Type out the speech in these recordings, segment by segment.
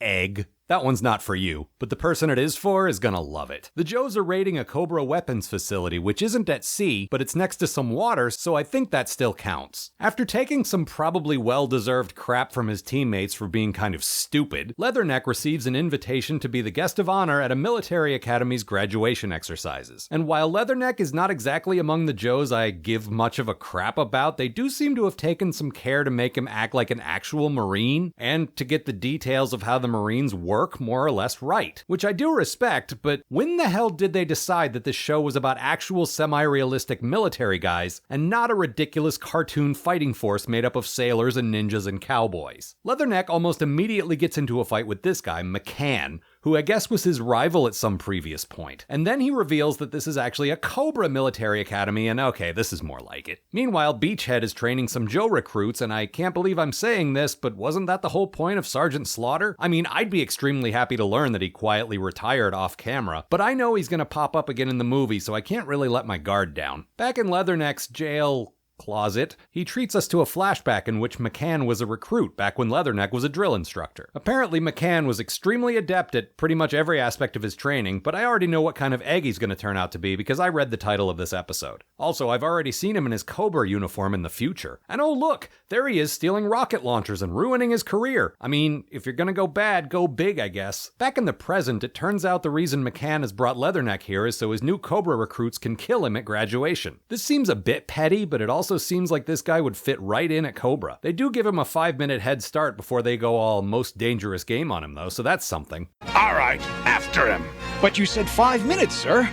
egg. That one's not for you, but the person it is for is gonna love it. The Joes are raiding a Cobra weapons facility, which isn't at sea, but it's next to some water, so I think that still counts. After taking some probably well-deserved crap from his teammates for being kind of stupid, Leatherneck receives an invitation to be the guest of honor at a military academy's graduation exercises. And while Leatherneck is not exactly among the Joes I give much of a crap about, they do seem to have taken some care to make him act like an actual Marine, and to get the details of how the Marines work more or less right, which I do respect, but when the hell did they decide that this show was about actual semi-realistic military guys and not a ridiculous cartoon fighting force made up of sailors and ninjas and cowboys? Leatherneck almost immediately gets into a fight with this guy, McCann, who I guess was his rival at some previous point. And then he reveals that this is actually a Cobra military academy, and okay, this is more like it. Meanwhile, Beachhead is training some Joe recruits, and I can't believe I'm saying this, but wasn't that the whole point of Sergeant Slaughter? I mean, I'd be extremely happy to learn that he quietly retired off camera, but I know he's gonna pop up again in the movie, so I can't really let my guard down. Back in Leatherneck's jail closet, he treats us to a flashback in which McCann was a recruit back when Leatherneck was a drill instructor. Apparently, McCann was extremely adept at pretty much every aspect of his training, but I already know what kind of egg he's going to turn out to be because I read the title of this episode. Also, I've already seen him in his Cobra uniform in the future. And oh look, there he is stealing rocket launchers and ruining his career. I mean, if you're going to go bad, go big, I guess. Back in the present, it turns out the reason McCann has brought Leatherneck here is so his new Cobra recruits can kill him at graduation. This seems a bit petty, but it also seems like this guy would fit right in at Cobra. They do give him a 5-minute head start before they go all most dangerous game on him though, so that's something. All right, after him. But you said 5 minutes, sir.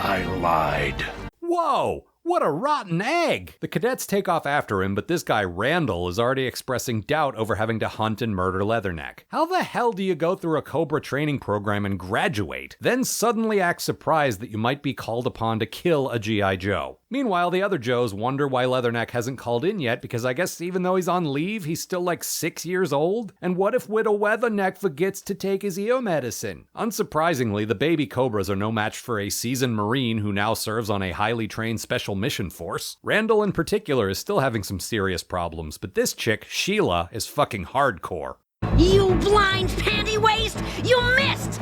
I lied. Whoa! What a rotten egg! The cadets take off after him, but this guy Randall is already expressing doubt over having to hunt and murder Leatherneck. How the hell do you go through a Cobra training program and graduate, then suddenly act surprised that you might be called upon to kill a G.I. Joe? Meanwhile, the other Joes wonder why Leatherneck hasn't called in yet, because I guess even though he's on leave, he's still like 6 years old? And what if Widow Weatherneck forgets to take his ear medicine? Unsurprisingly, the baby Cobras are no match for a seasoned Marine who now serves on a highly trained special mission force. Randall in particular is still having some serious problems, but this chick, Sheila, is fucking hardcore. You blind panty waist! You missed!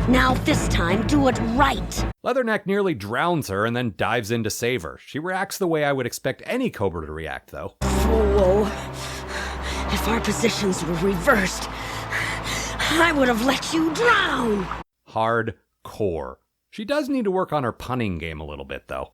Now this time, do it right. Leatherneck nearly drowns her and then dives in to save her. She reacts the way I would expect any Cobra to react, though. Fool. If our positions were reversed, I would have let you drown. Hardcore. She does need to work on her punning game a little bit, though.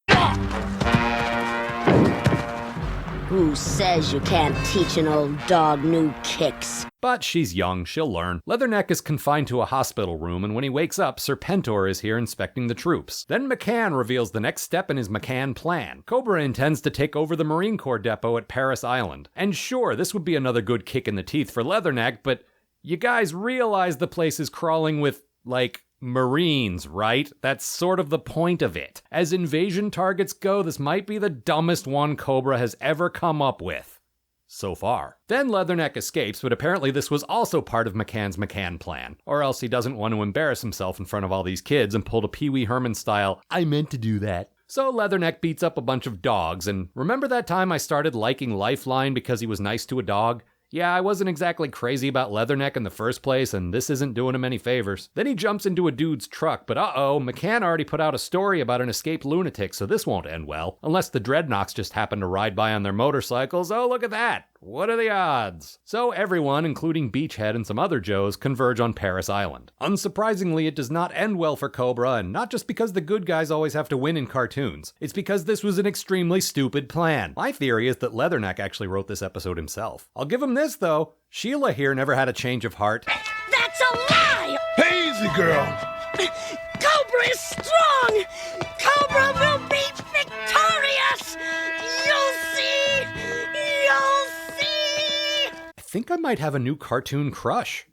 Who says you can't teach an old dog new kicks? But she's young, she'll learn. Leatherneck is confined to a hospital room, and when he wakes up, Serpentor is here inspecting the troops. Then McCann reveals the next step in his McCann plan. Cobra intends to take over the Marine Corps depot at Paris Island. And sure, this would be another good kick in the teeth for Leatherneck, but you guys realize the place is crawling with, like, Marines, right? That's sort of the point of it. As invasion targets go, this might be the dumbest one Cobra has ever come up with. So far. Then Leatherneck escapes, but apparently this was also part of McCann's McCann plan. Or else he doesn't want to embarrass himself in front of all these kids and pulled a Pee Wee Herman style, I meant to do that. So Leatherneck beats up a bunch of dogs, and remember that time I started liking Lifeline because he was nice to a dog? Yeah, I wasn't exactly crazy about Leatherneck in the first place, and this isn't doing him any favors. Then he jumps into a dude's truck, but uh-oh, McCann already put out a story about an escaped lunatic, so this won't end well. Unless the Dreadnoks just happen to ride by on their motorcycles. Oh, look at that! What are the odds? So everyone, including Beachhead and some other Joes, converge on Paris Island. Unsurprisingly, it does not end well for Cobra, and not just because the good guys always have to win in cartoons. It's because this was an extremely stupid plan. My theory is that Leatherneck actually wrote this episode himself. I'll give him this, though. Sheila here never had a change of heart. That's a lie! Easy, girl. Cobra is strong! Cobra will be victorious! You'll see! You'll see! I think I might have a new cartoon crush.